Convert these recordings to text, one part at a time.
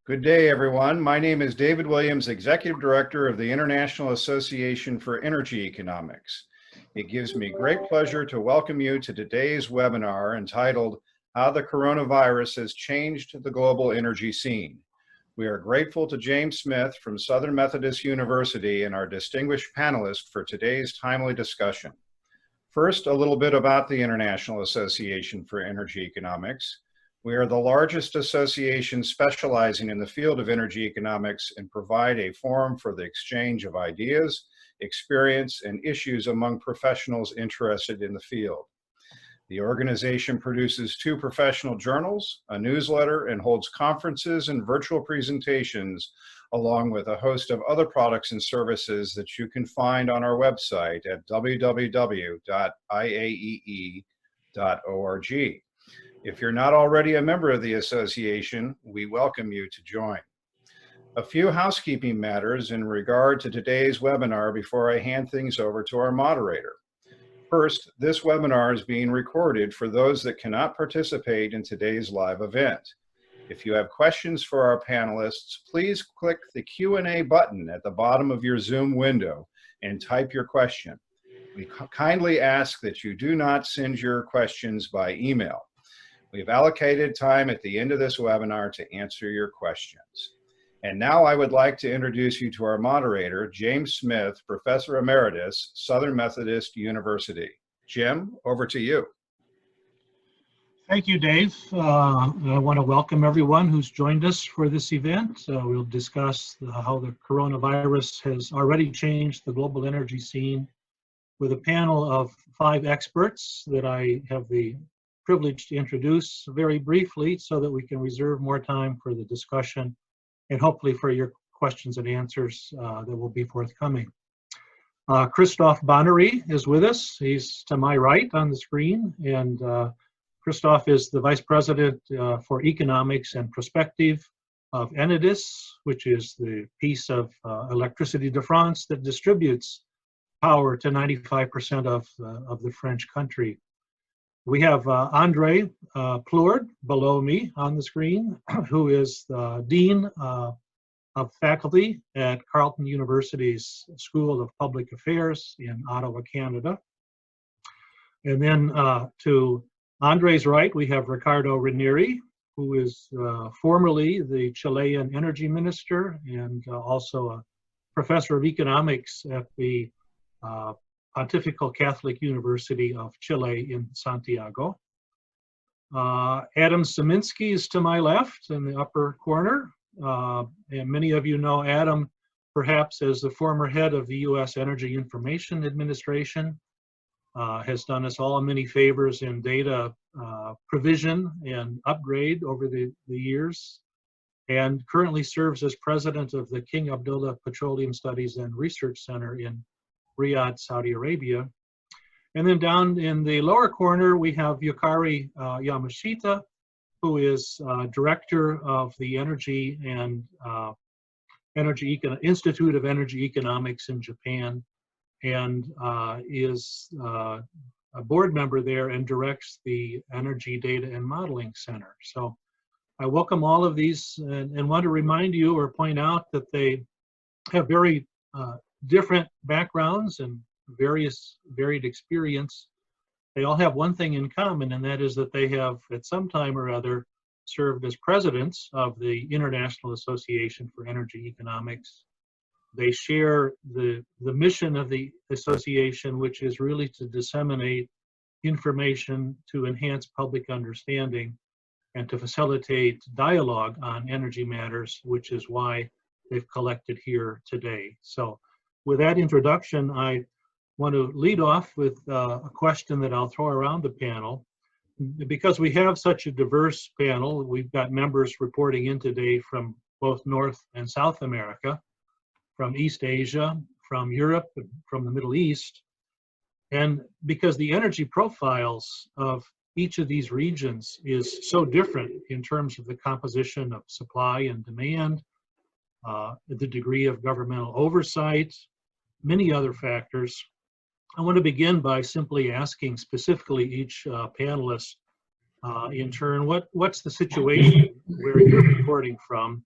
Good day, everyone. My name is David Williams, Executive Director of the International Association for Energy Economics. It gives me great pleasure to welcome you to today's webinar entitled, How the Coronavirus Has Changed the Global Energy Scene. We are grateful to James Smith from Southern Methodist University and our distinguished panelists for today's timely discussion. First, a little bit about the International Association for Energy Economics. We are the largest association specializing in the field of energy economics and provide a forum for the exchange of ideas, experience, and issues among professionals interested in the field. The organization produces 2 professional journals, a newsletter, and holds conferences and virtual presentations, along with a host of other products and services that you can find on our website at www.iaee.org. If you're not already a member of the association, we welcome you to join. A few housekeeping matters in regard to today's webinar before I hand things over to our moderator. First, this webinar is being recorded for those that cannot participate in today's live event. If you have questions for our panelists, please click the Q&A button at the bottom of your Zoom window and type your question. We kindly ask that you do not send your questions by email. We've allocated time at the end of this webinar to answer your questions. And now I would like to introduce you to our moderator, James Smith, Professor Emeritus, Southern Methodist University. Jim, over to you. Thank you, Dave. I want to welcome everyone who's joined us for this event. We'll discuss how the coronavirus has already changed the global energy scene with a panel of 5 experts that I have the privilege to introduce very briefly so that we can reserve more time for the discussion and hopefully for your questions and answers that will be forthcoming. Christophe Bonnery is with us. He's to my right on the screen, and Christophe is the Vice President for Economics and Prospective of Enedis, which is the piece of Electricité de France that distributes power to 95% of the French country. We have Andre Plourde below me on the screen, who is the Dean of Faculty at Carleton University's School of Public Affairs in Ottawa, Canada. And then to Andre's right, we have Ricardo Ranieri, who is formerly the Chilean Energy Minister and also a Professor of Economics at the Pontifical Catholic University of Chile in Santiago. Adam Sieminski is to my left in the upper corner. And many of you know Adam perhaps as the former head of the U.S. Energy Information Administration, has done us all many favors in data provision and upgrade over the years, and currently serves as president of the King Abdullah Petroleum Studies and Research Center in Riyadh, Saudi Arabia. And then down in the lower corner, we have Yukari Yamashita, who is director of the Energy and Institute of Energy Economics in Japan, and is a board member there and directs the Energy Data and Modeling Center. So I welcome all of these and want to remind you or point out that they have very different backgrounds and varied experience. They all have one thing in common, and that is that they have at some time or other served as presidents of the International Association for Energy Economics. They share the mission of the association, which is really to disseminate information to enhance public understanding and to facilitate dialogue on energy matters, which is why they've collected here today. So with that introduction, I want to lead off with a question that I'll throw around the panel. Because we have such a diverse panel, we've got members reporting in today from both North and South America, from East Asia, from Europe, from the Middle East. And because the energy profiles of each of these regions is so different in terms of the composition of supply and demand, the degree of governmental oversight, many other factors, I want to begin by simply asking specifically each panelist in turn, what's the situation where you're reporting from?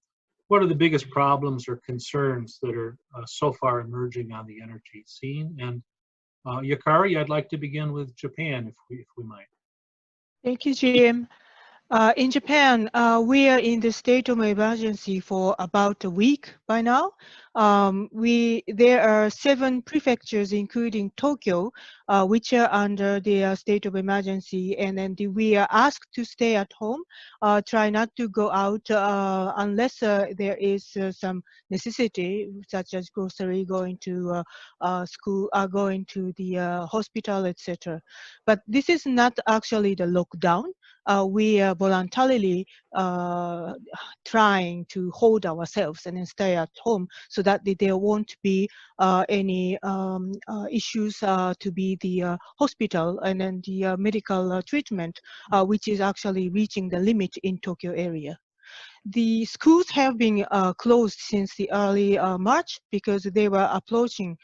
what are the biggest problems or concerns that are so far emerging on the energy scene? And Yukari, I'd like to begin with Japan, if we might. Thank you, Jim. In Japan, we are in the state of emergency for about a week by now. There are 7 prefectures, including Tokyo, which are under the state of emergency, and then we are asked to stay at home, try not to go out unless there is some necessity, such as grocery, going to school, going to the hospital, etc. But this is not actually the lockdown. We are voluntarily trying to hold ourselves and then stay at home so that there won't be any issues to be the hospital and then the medical treatment, which is actually reaching the limit in Tokyo area. The schools have been closed since the early March because they were approaching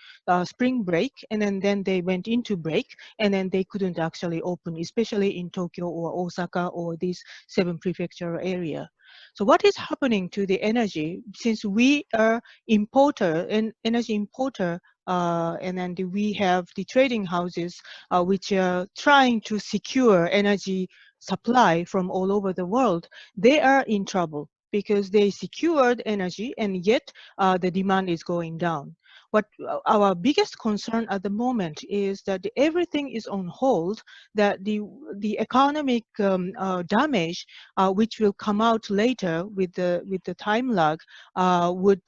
spring break, and then they went into break, and then they couldn't actually open, especially in Tokyo or Osaka or this 7 prefecture area. So what is happening to the energy? Since we are energy importer, and then we have the trading houses which are trying to secure energy supply from all over the world, they are in trouble because they secured energy and yet the demand is going down. What our biggest concern at the moment is that everything is on hold, that the economic damage, which will come out later with the time lag, would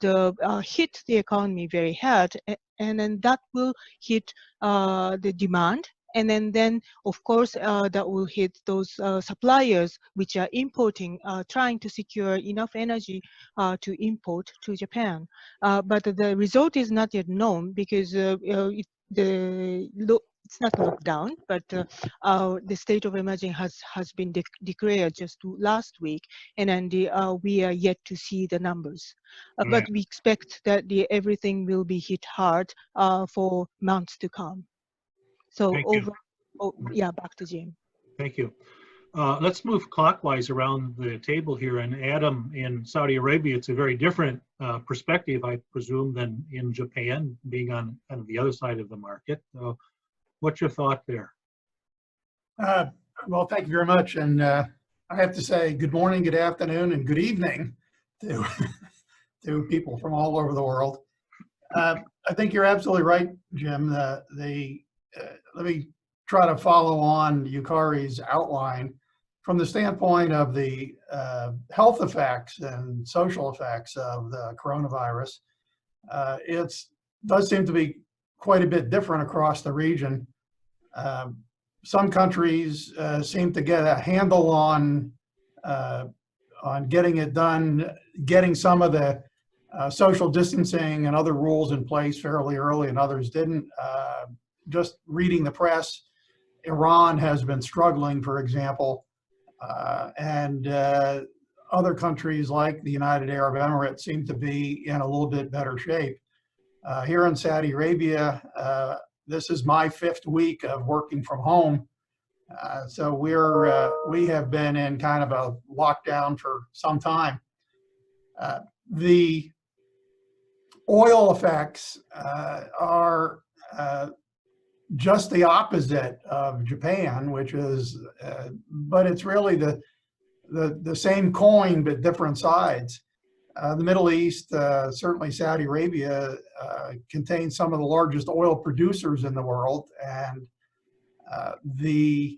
hit the economy very hard, and then that will hit the demand. And then of course, that will hit those suppliers which are importing, trying to secure enough energy to import to Japan. But the result is not yet known because it's not locked down, but the state of emergency has been declared just last week, and then we are yet to see the numbers. But we expect that everything will be hit hard for months to come. So back to Jim. Thank you. Let's move clockwise around the table here. And Adam, in Saudi Arabia, it's a very different perspective, I presume, than in Japan, being on kind of the other side of the market. What's your thought there? Well, thank you very much. And I have to say good morning, good afternoon, and good evening to, to people from all over the world. I think you're absolutely right, Jim. Let me try to follow on Yukari's outline from the standpoint of the health effects and social effects of the coronavirus. It does seem to be quite a bit different across the region. Some countries seem to get a handle on getting it done, getting some of the social distancing and other rules in place fairly early, and others didn't. Just reading the press, Iran has been struggling, for example, and other countries like the United Arab Emirates seem to be in a little bit better shape. Here in Saudi Arabia, this is my 5th week of working from home. So we have been in kind of a lockdown for some time. The oil effects are just the opposite of Japan, which is, but it's really the same coin but different sides. The Middle East, certainly Saudi Arabia, contains some of the largest oil producers in the world, and the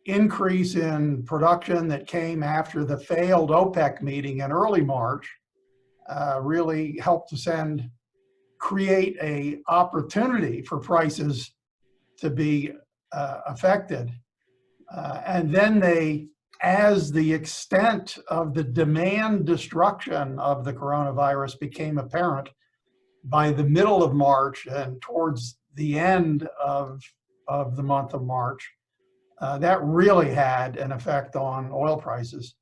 increase in production that came after the failed OPEC meeting in early March really helped to create an opportunity for prices to be affected. And then as the extent of the demand destruction of the coronavirus became apparent by the middle of March and towards the end of the month of March, that really had an effect on oil prices.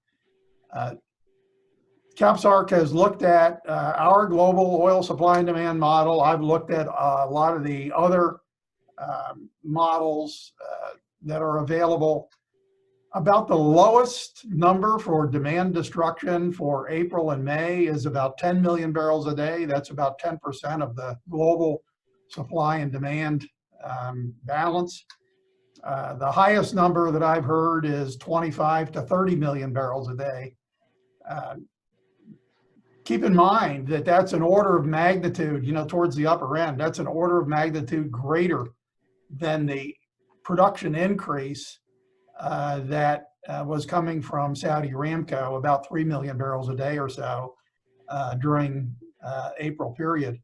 CAPSARC has looked at our global oil supply and demand model. I've looked at a lot of the other models that are available. about the lowest number for demand destruction for April and May is about 10 million barrels a day. That's about 10% of the global supply and demand balance. The highest number that I've heard is 25 to 30 million barrels a day. Keep in mind that that's an order of magnitude, you know, towards the upper end. That's an order of magnitude greater than the production increase that was coming from Saudi Aramco, about 3 million barrels a day or so during April period.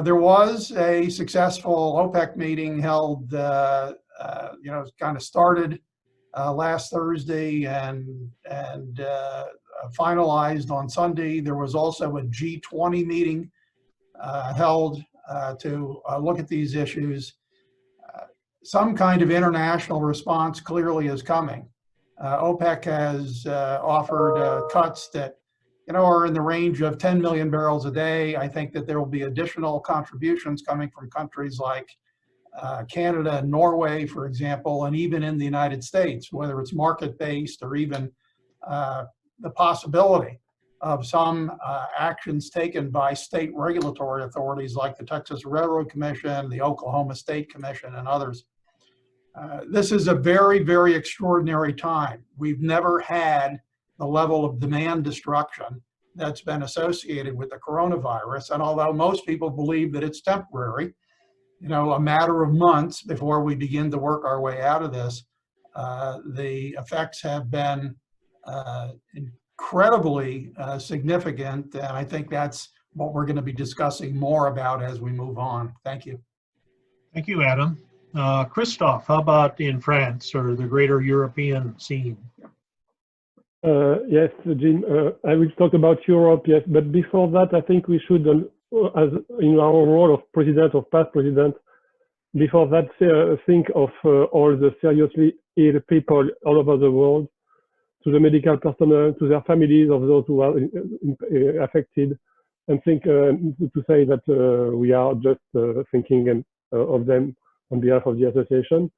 There was a successful OPEC meeting held, you know, kind of started last Thursday and finalized on Sunday. There was also a G20 meeting held to look at these issues. Some kind of international response clearly is coming. OPEC has offered cuts that, you know, are in the range of 10 million barrels a day. I think that there will be additional contributions coming from countries like Canada and Norway, for example, and even in the United States, whether it's market-based or even the possibility of some actions taken by state regulatory authorities like the Texas Railroad Commission, the Oklahoma State Commission, and others. This is a very, very extraordinary time. We've never had the level of demand destruction that's been associated with the coronavirus. And although most people believe that it's temporary, you know, a matter of months before we begin to work our way out of this, the effects have been incredibly significant. And I think that's what we're going to be discussing more about as we move on. Thank you. Thank you, Adam. Christophe, how about in France or the greater European scene? Yes, Jim, I will talk about Europe, yes, but before that, I think we should, as in our role of president, of past president, before that, think of all the seriously ill people all over the world, to the medical personnel, to their families of those who are affected, and think to say that we are just thinking of them on behalf of the association.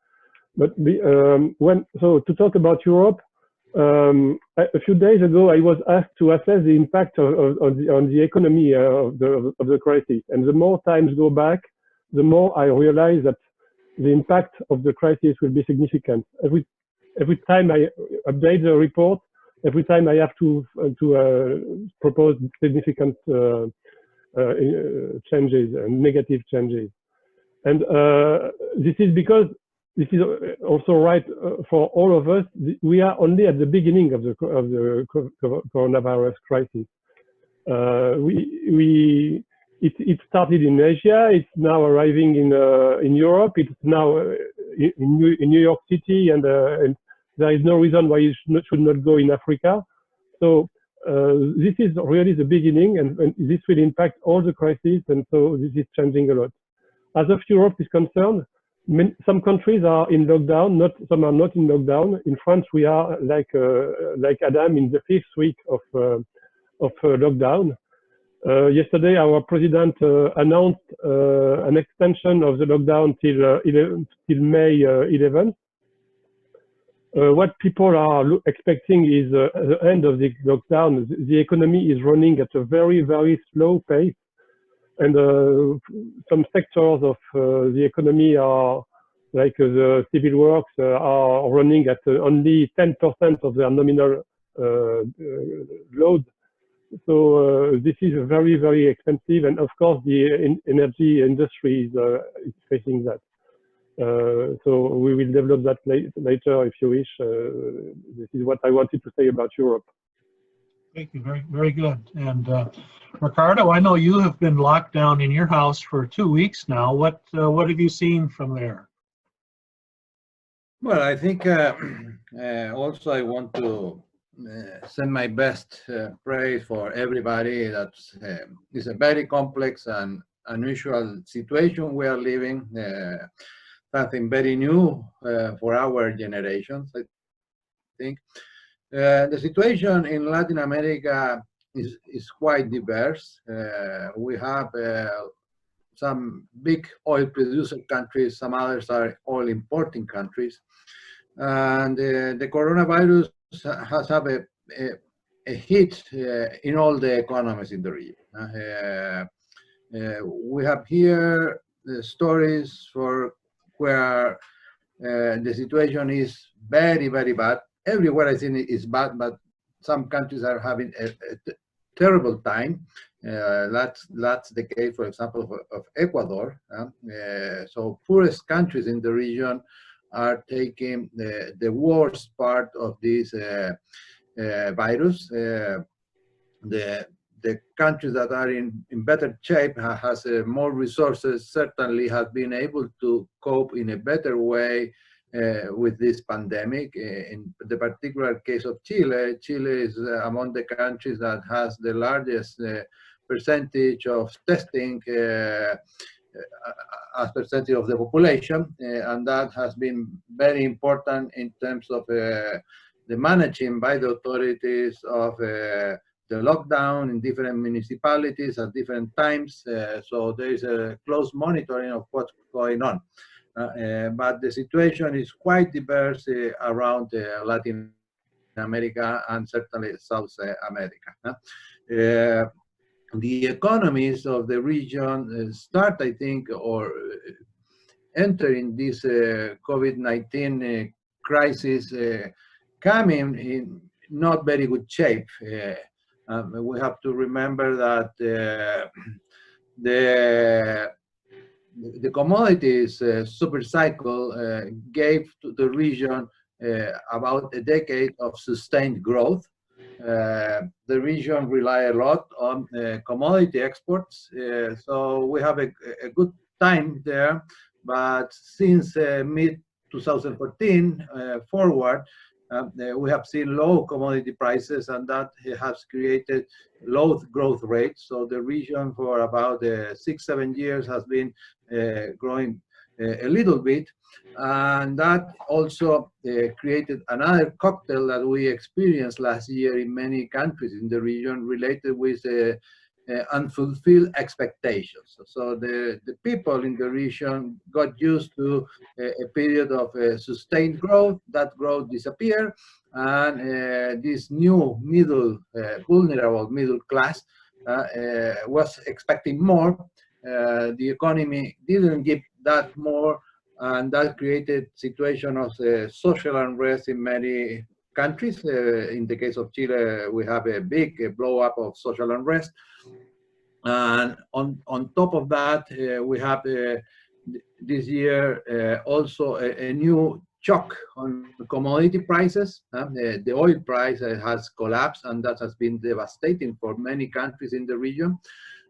But so to talk about Europe, a few days ago, I was asked to assess the impact on the economy of the crisis. And the more times go back, the more I realize that the impact of the crisis will be significant. Every time I update the report, every time I have to propose significant changes and negative changes. And this is because this is also right for all of us. We are only at the beginning of the coronavirus crisis. It started in Asia. It's now arriving in Europe. It's now in New York City, and there is no reason why it should not go in Africa. So this is really the beginning, and this will impact all the crises, and so this is changing a lot. As of Europe is concerned, some countries are in lockdown, some are not in lockdown. In France, we are like Adam in the 5th week of lockdown. Yesterday, our president announced an extension of the lockdown till May 11th. What people are expecting is the end of the lockdown. The economy is running at a very, very slow pace. And some sectors of the economy are, like the civil works, are running at only 10% of their nominal load. So this is very, very expensive. And of course, the energy industry is facing that. So we will develop that later if you wish. This is what I wanted to say about Europe. Thank you. Very, very good. And Ricardo, I know you have been locked down in your house for 2 weeks now. What have you seen from there? Well, I think also I want to send my best praise for everybody. It's a very complex and unusual situation we are living. Something very new for our generations, I think. The situation in Latin America is quite diverse. We have some big oil producer countries, some others are oil importing countries. and the coronavirus has had a hit in all the economies in the region. We have here the stories for where the situation is very, very bad. Everywhere I think it is bad, but some countries are having a terrible time. That's the case, for example, of Ecuador. So poorest countries in the region are taking the worst part of this virus. The countries that are in better shape has more resources, certainly have been able to cope in a better way with this pandemic. In the particular case of Chile, Chile is among the countries that has the largest percentage of testing as percentage of the population, and that has been very important in terms of the managing by the authorities of the lockdown in different municipalities at different times. So there is a close monitoring of what's going on. But the situation is quite diverse around Latin America and certainly South America. The economies of the region start, I think, or entering this COVID-19 crisis coming in not very good shape. We have to remember that the commodities super cycle gave to the region about a decade of sustained growth. The region rely a lot on commodity exports, so we have a good time there. But since mid 2014 forward, we have seen low commodity prices, and that has created low growth rates. So the region for about 6-7 years has been growing a little bit, and that also created another cocktail that we experienced last year in many countries in the region related with unfulfilled expectations. So the people in the region got used to a period of sustained growth. That growth disappeared, and this new vulnerable middle class was expecting more. The economy didn't give that more, and that created situation of social unrest in many countries. In the case of Chile, we have a big blow up of social unrest. And on top of that, we have this year also a new shock on commodity prices. The oil price has collapsed, and that has been devastating for many countries in the region,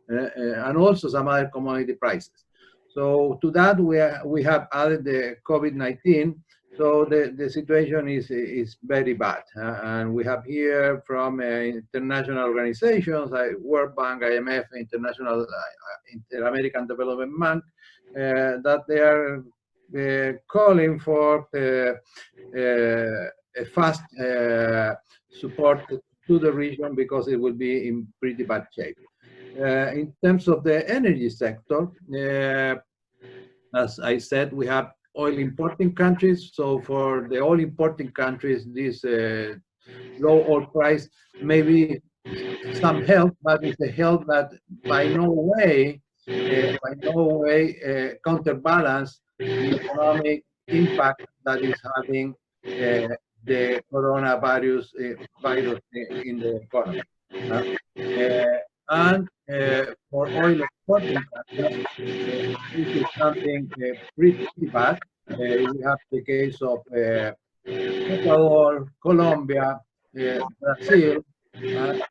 and also some other commodity prices. So to that, we have added the COVID-19. So the situation is very bad. And we have here from international organizations like World Bank, IMF, International Inter-American Development Bank, that they are calling for a fast support to the region because it will be in pretty bad shape. In terms of the energy sector, as I said, we have oil importing countries. So for the oil importing countries, this low oil price may be some help, but it's a help that by no way counterbalance the economic impact that is having the coronavirus virus in the economy. And for oil exporting countries, this is something pretty bad. We have the case of Ecuador, Colombia, Brazil, and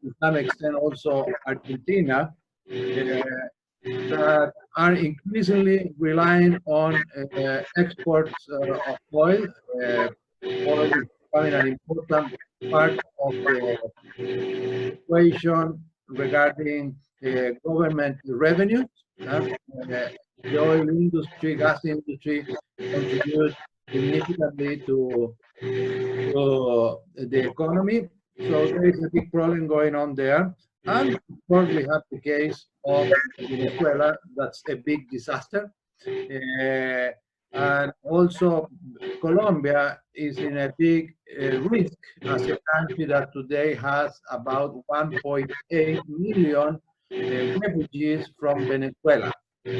to some extent also Argentina, that are increasingly relying on exports of oil. Oil is becoming an important part of the equation regarding government revenues. The oil industry, gas industry contribute significantly to the economy. So there is a big problem going on there. And of course, we have the case of Venezuela. That's a big disaster. And also, Colombia is in a big risk as a country that today has about 1.8 million refugees from Venezuela. So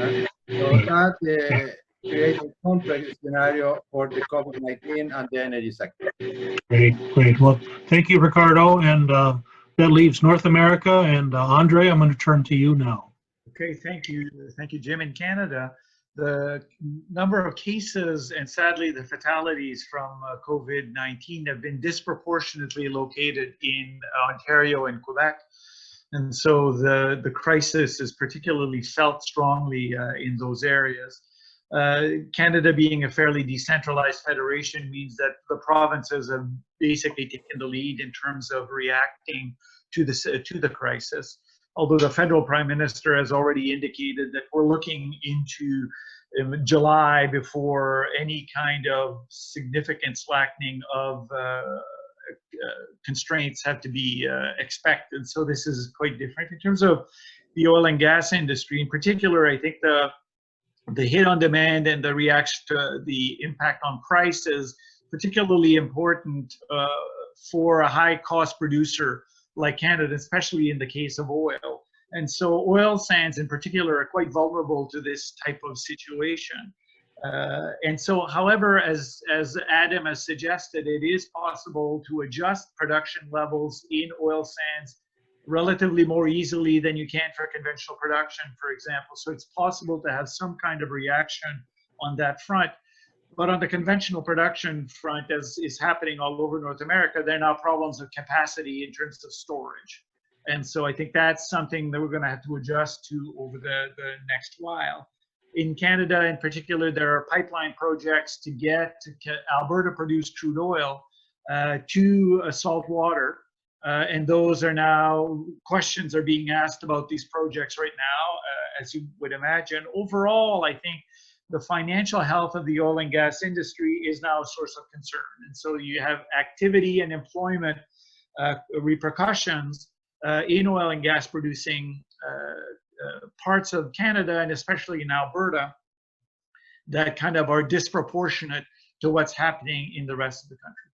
that creates a complex scenario for the COVID-19 and the energy sector. Great, great. Well, thank you, Ricardo. And that leaves North America. And Andre, I'm going to turn to you now. Okay, thank you. Thank you, Jim. In Canada, the number of cases and sadly the fatalities from COVID-19 have been disproportionately located in Ontario and Quebec. And so the crisis is particularly felt strongly in those areas. Canada being a fairly decentralized federation means that the provinces have basically taken the lead in terms of reacting to the crisis. Although the federal prime minister has already indicated that we're looking into July before any kind of significant slackening of constraints have to be expected. So this is quite different. In terms of the oil and gas industry in particular, I think the hit on demand and the reaction to the impact on price is particularly important for a high cost producer like Canada, especially in the case of oil. And so oil sands in particular are quite vulnerable to this type of situation. And so, however, as Adam has suggested, it is possible to adjust production levels in oil sands relatively more easily than you can for conventional production, for example. So it's possible to have some kind of reaction on that front. But on the conventional production front, as is happening all over North America, there are now problems of capacity in terms of storage. And so I think that's something that we're going to have to adjust to over the next while. In Canada in particular, there are pipeline projects to get Alberta produced crude oil to salt water. And those are now, questions are being asked about these projects right now, as you would imagine. Overall, I think the financial health of the oil and gas industry is now a source of concern. And so you have activity and employment repercussions in oil and gas producing parts of Canada, and especially in Alberta, that kind of are disproportionate to what's happening in the rest of the country.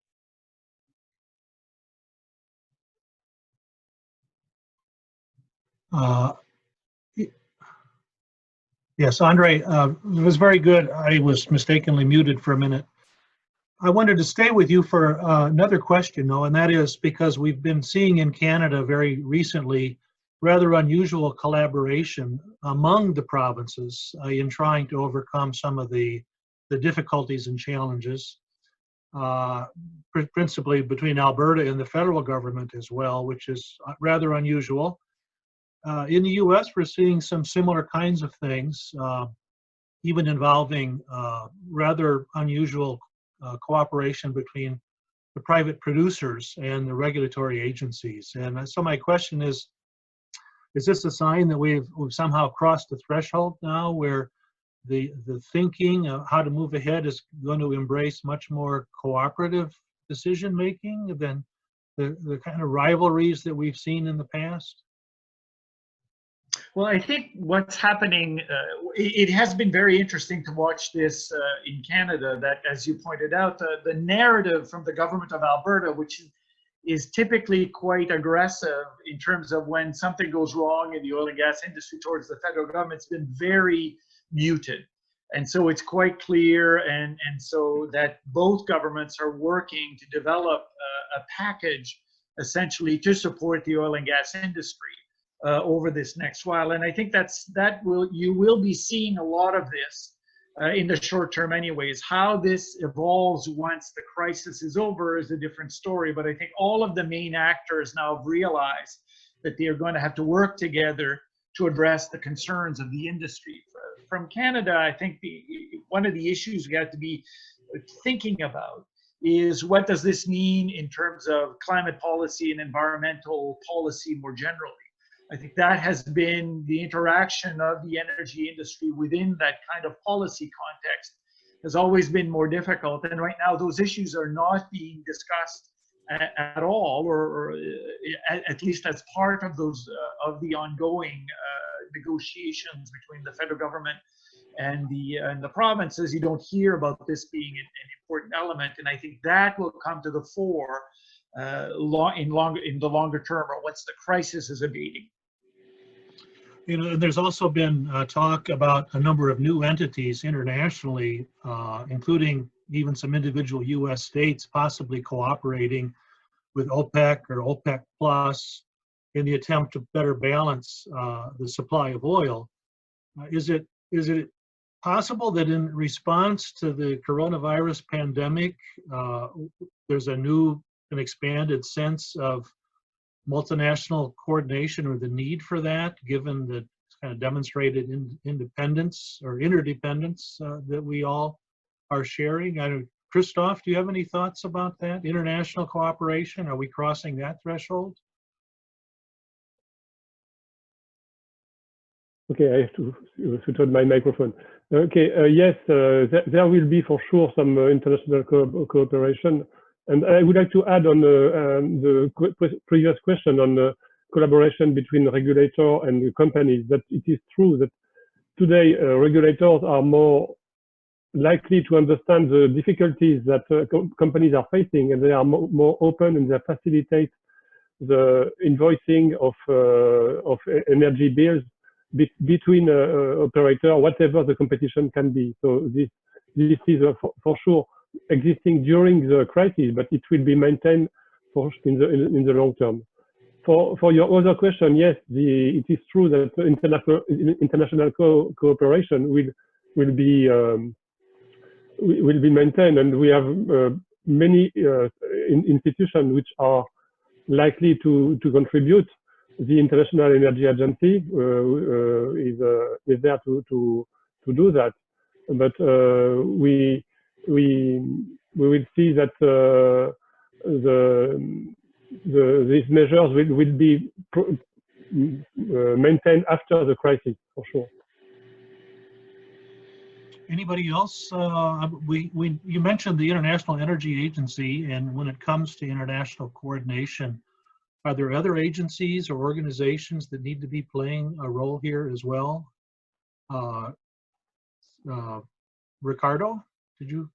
Yes, Andre, it was very good. I was mistakenly muted for a minute. I wanted to stay with you for another question, though, and that is because we've been seeing in Canada very recently rather unusual collaboration among the provinces in trying to overcome some of the difficulties and challenges, principally between Alberta and the federal government as well, which is rather unusual. In the US, we're seeing some similar kinds of things, even involving rather unusual cooperation between the private producers and the regulatory agencies. And so my question is this a sign that we've somehow crossed the threshold now where the thinking of how to move ahead is going to embrace much more cooperative decision-making than the kind of rivalries that we've seen in the past? Well, I think what's happening, it has been very interesting to watch this in Canada, that, as you pointed out, the narrative from the government of Alberta, which is typically quite aggressive in terms of when something goes wrong in the oil and gas industry towards the federal government, it's been very muted. And so it's quite clear, and so that both governments are working to develop a package essentially to support the oil and gas industry over this next while. And I think you will be seeing a lot of this in the short term anyways. How this evolves once the crisis is over is a different story, but I think all of the main actors now have realized that they are going to have to work together to address the concerns of the industry. From Canada, I think one of the issues we have to be thinking about is what does this mean in terms of climate policy and environmental policy more generally. I think that has been the interaction of the energy industry within that kind of policy context has always been more difficult. And right now, those issues are not being discussed at all, or at least as part of those of the ongoing negotiations between the federal government and the provinces, you don't hear about this being an important element. And I think that will come to the fore in the longer term, or once the crisis is abating. You know, there's also been talk about a number of new entities internationally, including even some individual U.S. states possibly cooperating with OPEC or OPEC Plus in the attempt to better balance the supply of oil. Is it possible that in response to the coronavirus pandemic, there's an expanded sense of multinational coordination, or the need for that, given the kind of demonstrated independence or interdependence that we all are sharing? Christophe, do you have any thoughts about that? International cooperation, are we crossing that threshold? Okay, I have to switch on my microphone. Okay, yes, there will be for sure some international cooperation. And I would like to add on the previous question on the collaboration between regulator and the companies, that it is true that today regulators are more likely to understand the difficulties that companies are facing, and they are more open, and they facilitate the invoicing of energy bills between operator, whatever the competition can be. So this is for sure existing during the crisis, but it will be maintained in the long term. For your other question, yes, it is true that international cooperation will be maintained, and we have many institutions which are likely to contribute. The International Energy Agency is there to do that, but we will see that these measures will be maintained after the crisis, for sure. Anybody else? You mentioned the International Energy Agency, and when it comes to international coordination, are there other agencies or organizations that need to be playing a role here as well? Ricardo, did you?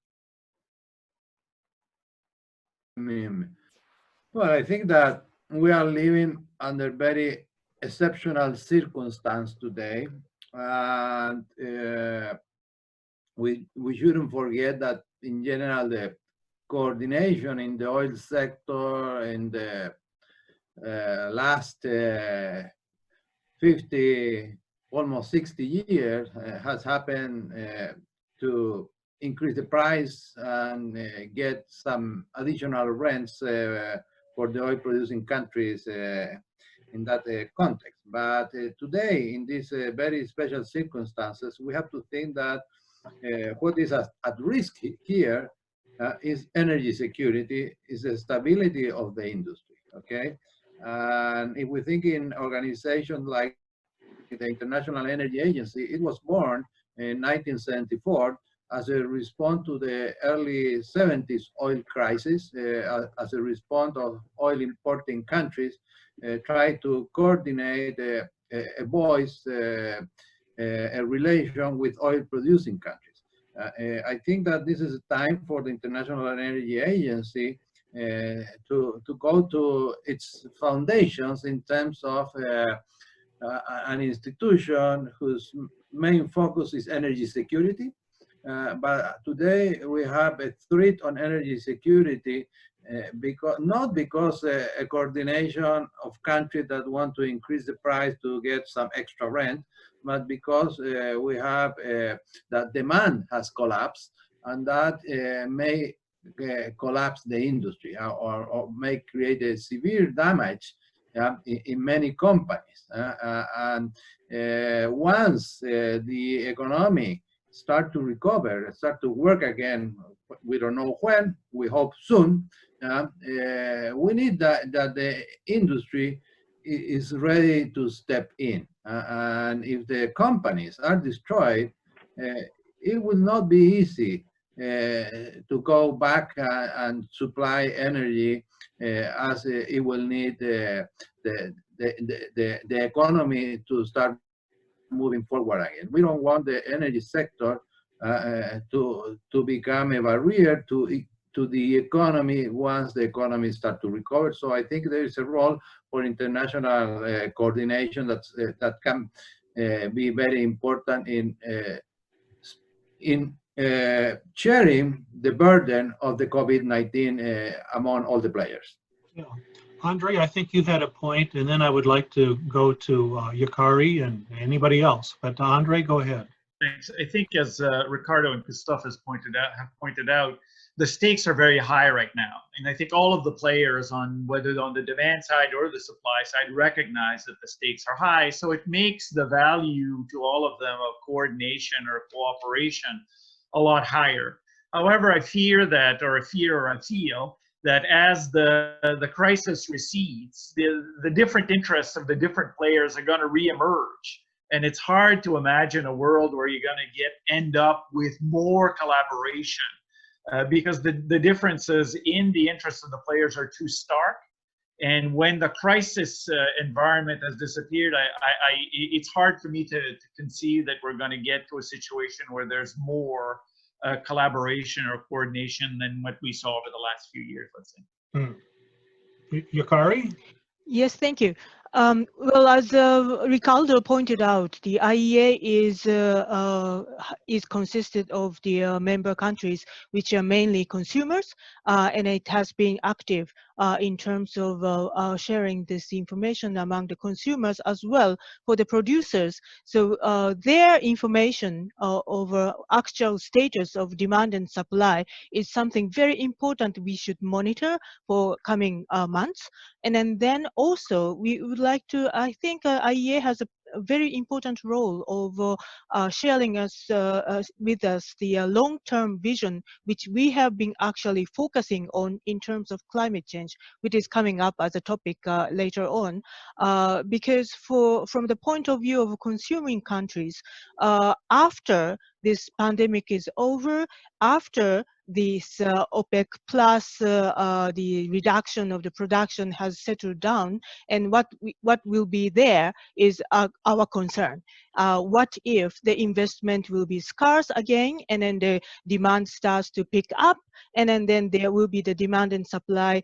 Well, I think that we are living under very exceptional circumstances today, and we shouldn't forget that in general the coordination in the oil sector in the last 50, almost 60 years has happened to increase the price and get some additional rents for the oil producing countries in that context. But today, in these very special circumstances, we have to think that what is at risk here is energy security, is the stability of the industry, okay? And if we think in organizations like the International Energy Agency, it was born in 1974 as a response to the early 70s oil crisis, as a response of oil importing countries, try to coordinate a voice, a relation with oil producing countries. I think that this is a time for the International Energy Agency to go to its foundations in terms of an institution whose main focus is energy security. But today we have a threat on energy security not because a coordination of countries that want to increase the price to get some extra rent, but because we have that demand has collapsed, and that may collapse the industry or may create a severe damage in many companies. And once the economy start to recover, start to work again, we don't know when, we hope soon, we need that the industry is ready to step in. And if the companies are destroyed, it will not be easy to go back and supply energy as it will need the economy to start moving forward again. We don't want the energy sector to become a barrier to the economy once the economy starts to recover. So I think there is a role for international coordination that can be very important in sharing the burden of the COVID-19 among all the players. Yeah. Andre, I think you've had a point, and then I would like to go to Yukari and anybody else. But Andre, go ahead. Thanks. I think as Ricardo and Christophe have pointed out, the stakes are very high right now. And I think all of the players on whether on the demand side or the supply side recognize that the stakes are high. So it makes the value to all of them of coordination or cooperation a lot higher. However, I feel that as the crisis recedes, the different interests of the different players are going to reemerge. And it's hard to imagine a world where you're going to end up with more collaboration because the differences in the interests of the players are too stark. And when the crisis environment has disappeared, it's hard for me to conceive that we're going to get to a situation where there's more collaboration or coordination than what we saw over the last few years, let's say. Yukari? Yes, thank you. Well, as Ricardo pointed out, the IEA is consisted of the member countries, which are mainly consumers, and it has been active in terms of sharing this information among the consumers as well for the producers. So their information over actual status of demand and supply is something very important we should monitor for coming months. And then also we would like to, I think IEA has a very important role of sharing with us the long-term vision, which we have been actually focusing on in terms of climate change, which is coming up as a topic later on. Because from the point of view of consuming countries, after this pandemic is over, after this OPEC plus the reduction of the production has settled down, and what will be there is our concern. What if the investment will be scarce again, and then the demand starts to pick up, and then there will be the demand and supply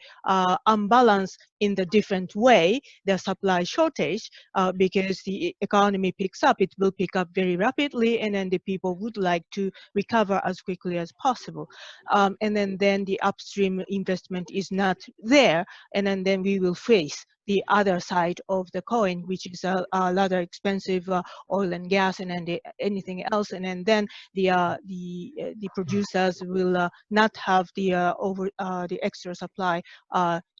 unbalance in the different way, the supply shortage, because the economy picks up, it will pick up very rapidly, and then the people would like to recover as quickly as possible. And then the upstream investment is not there, and then we will face the other side of the coin, which is a rather expensive oil and gas, and then anything else, and then the producers will not have the extra supply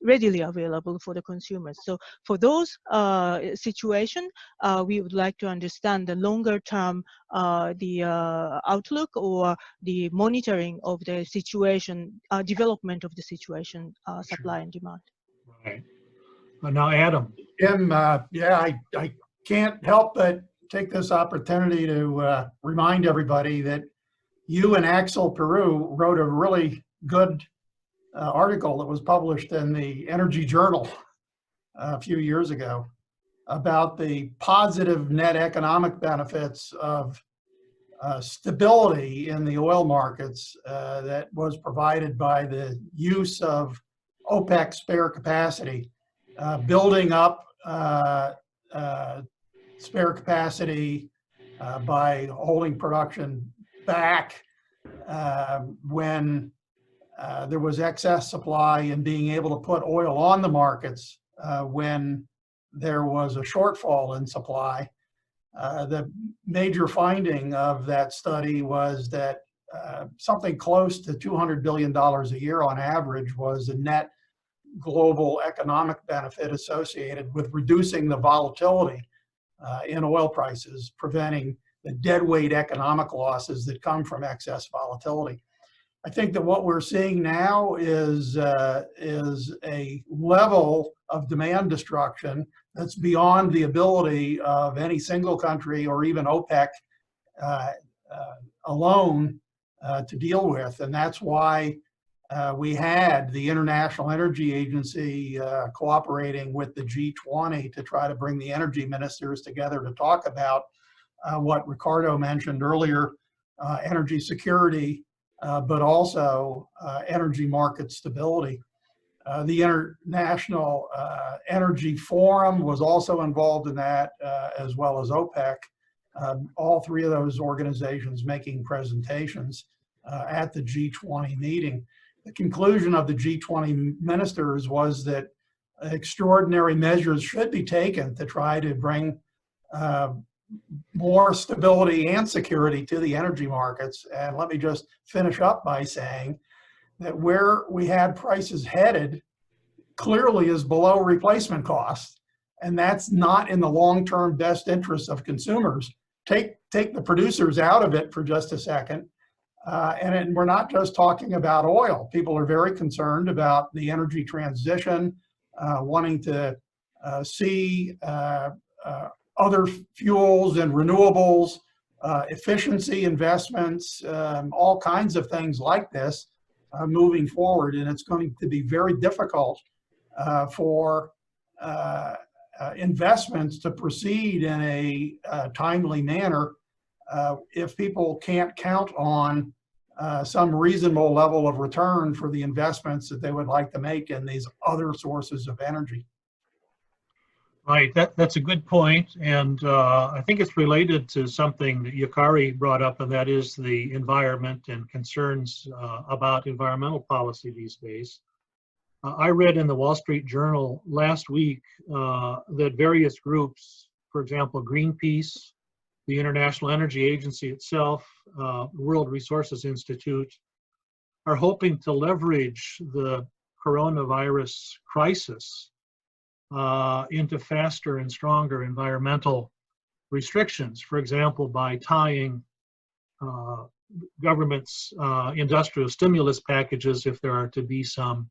readily available for the consumers. So for those situations, we would like to understand the longer term the outlook or the monitoring of the situation, development of the situation, supply and demand. Right. Now, Adam. Jim, yeah, I can't help but take this opportunity to remind everybody that you and Axel Peru wrote a really good article that was published in the Energy Journal a few years ago about the positive net economic benefits of stability in the oil markets that was provided by the use of OPEC spare capacity, building up spare capacity by holding production back when there was excess supply, and being able to put oil on the markets when there was a shortfall in supply. The major finding of that study was that something close to $200 billion a year on average was a net global economic benefit associated with reducing the volatility in oil prices, preventing the deadweight economic losses that come from excess volatility. I think that what we're seeing now is a level of demand destruction that's beyond the ability of any single country or even OPEC alone to deal with. And that's why we had the International Energy Agency cooperating with the G20 to try to bring the energy ministers together to talk about what Ricardo mentioned earlier, energy security, but also energy market stability. The International Energy Forum was also involved in that, as well as OPEC. All three of those organizations making presentations at the G20 meeting. The conclusion of the G20 ministers was that extraordinary measures should be taken to try to bring more stability and security to the energy markets. And let me just finish up by saying that where we had prices headed clearly is below replacement costs. And that's not in the long-term best interest of consumers. Take the producers out of it for just a second. And we're not just talking about oil. People are very concerned about the energy transition, wanting to see other fuels and renewables, efficiency investments, all kinds of things like this moving forward. And it's going to be very difficult for investments to proceed in a timely manner if people can't count on some reasonable level of return for the investments that they would like to make in these other sources of energy. Right, that's a good point, and I think it's related to something that Yukari brought up, and that is the environment and concerns about environmental policy these days. I read in the Wall Street Journal last week that various groups, for example, Greenpeace, the International Energy Agency itself, World Resources Institute, are hoping to leverage the coronavirus crisis into faster and stronger environmental restrictions. For example, by tying governments' industrial stimulus packages, if there are to be some,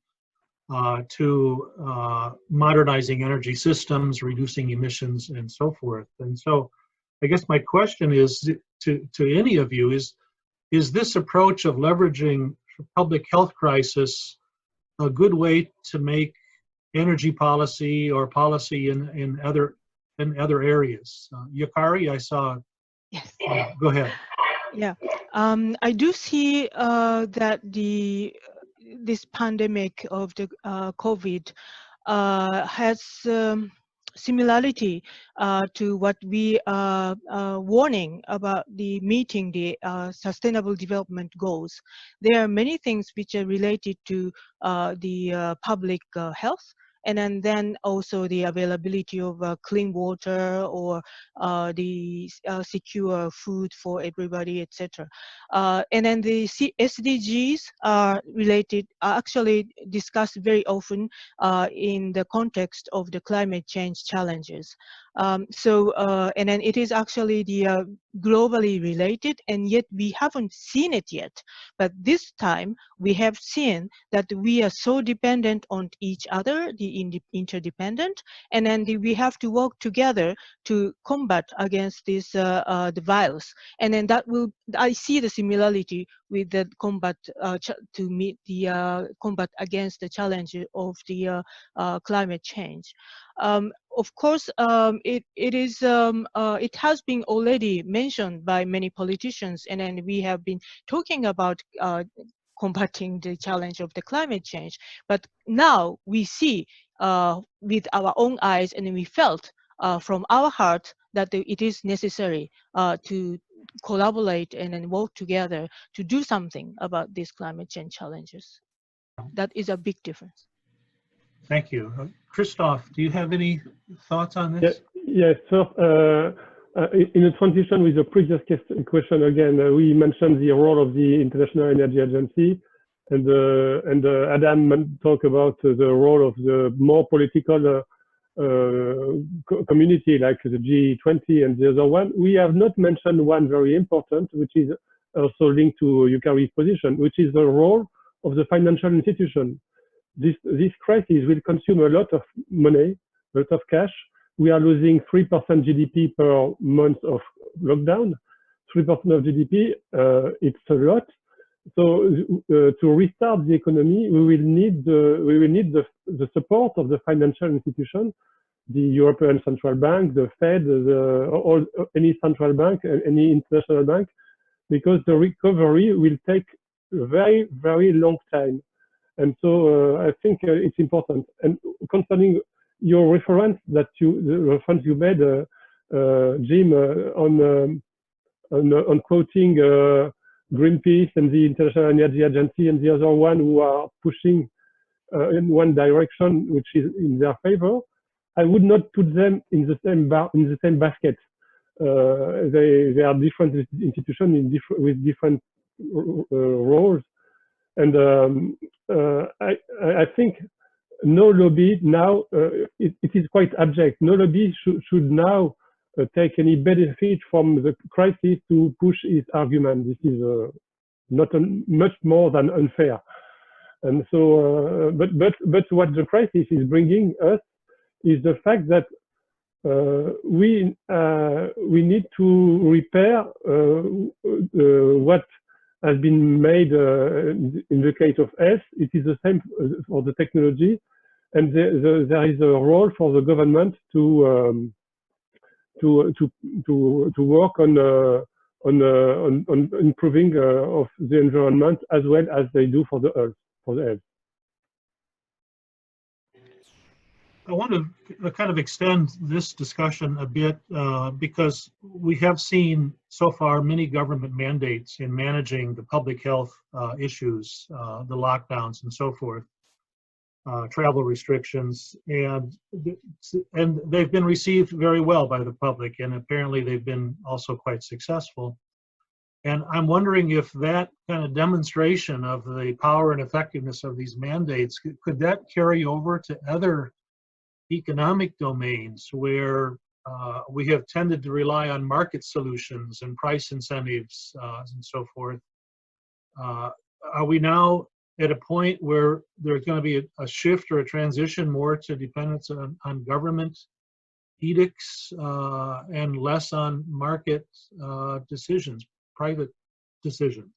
to modernizing energy systems, reducing emissions, and so forth. And so I guess my question is to any of you is this approach of leveraging public health crisis a good way to make energy policy or policy in other areas? Yukari, I saw. Yes. Go ahead. Yeah, I do see that this pandemic of the COVID has similarity to what we are warning about the meeting the sustainable development goals. There are many things which are related to the public health, and then also the availability of clean water or the secure food for everybody, etc. And then the SDGs are related, actually discussed very often in the context of the climate change challenges. And then it is actually the globally related, and yet we haven't seen it yet. But this time we have seen that we are so dependent on each other, the interdependent, and then we have to work together to combat against this the virus. And then that will, I see the similarity with the combat to meet the combat against the challenge of the climate change. Of course, it has been already mentioned by many politicians, and then we have been talking about combating the challenge of the climate change. But now we see with our own eyes, and we felt from our heart that it is necessary to collaborate and then work together to do something about these climate change challenges. That is a big difference. Thank you. Christophe, do you have any thoughts on this? Yes, first, in a transition with the previous question again, we mentioned the role of the International Energy Agency, and Adam talked about the role of the more political community like the G20 and the other one. We have not mentioned one very important, which is also linked to Yukari's position, which is the role of the financial institution. This crisis will consume a lot of money, a lot of cash. We are losing 3% GDP per month of lockdown. 3% of GDP, it's a lot. So to restart the economy, we will need the support of the financial institution. the European Central Bank, the Fed, any central bank, any international bank, because the recovery will take a very, very long time. And so I think it's important. And concerning your reference the reference you made, Jim, on quoting Greenpeace and the International Energy Agency and the other one who are pushing in one direction, which is in their favor, I would not put them in the same basket. They are different institutions with different roles, and I think no lobby now. It is quite abject. No lobby should now take any benefit from the crisis to push its argument. This is not much more than unfair. And so, but what the crisis is bringing us is the fact that we need to repair what has been made in the case of S. It is the same for the technology, and there is a role for the government to work on improving of the environment as well as they do for the earth. I want to kind of extend this discussion a bit because we have seen so far many government mandates in managing the public health issues, the lockdowns and so forth, travel restrictions, and they've been received very well by the public, and apparently they've been also quite successful. And I'm wondering if that kind of demonstration of the power and effectiveness of these mandates, could that carry over to other economic domains where we have tended to rely on market solutions and price incentives and so forth? Are we now at a point where there's going to be a shift or a transition more to dependence on government edicts and less on market decisions, private decisions?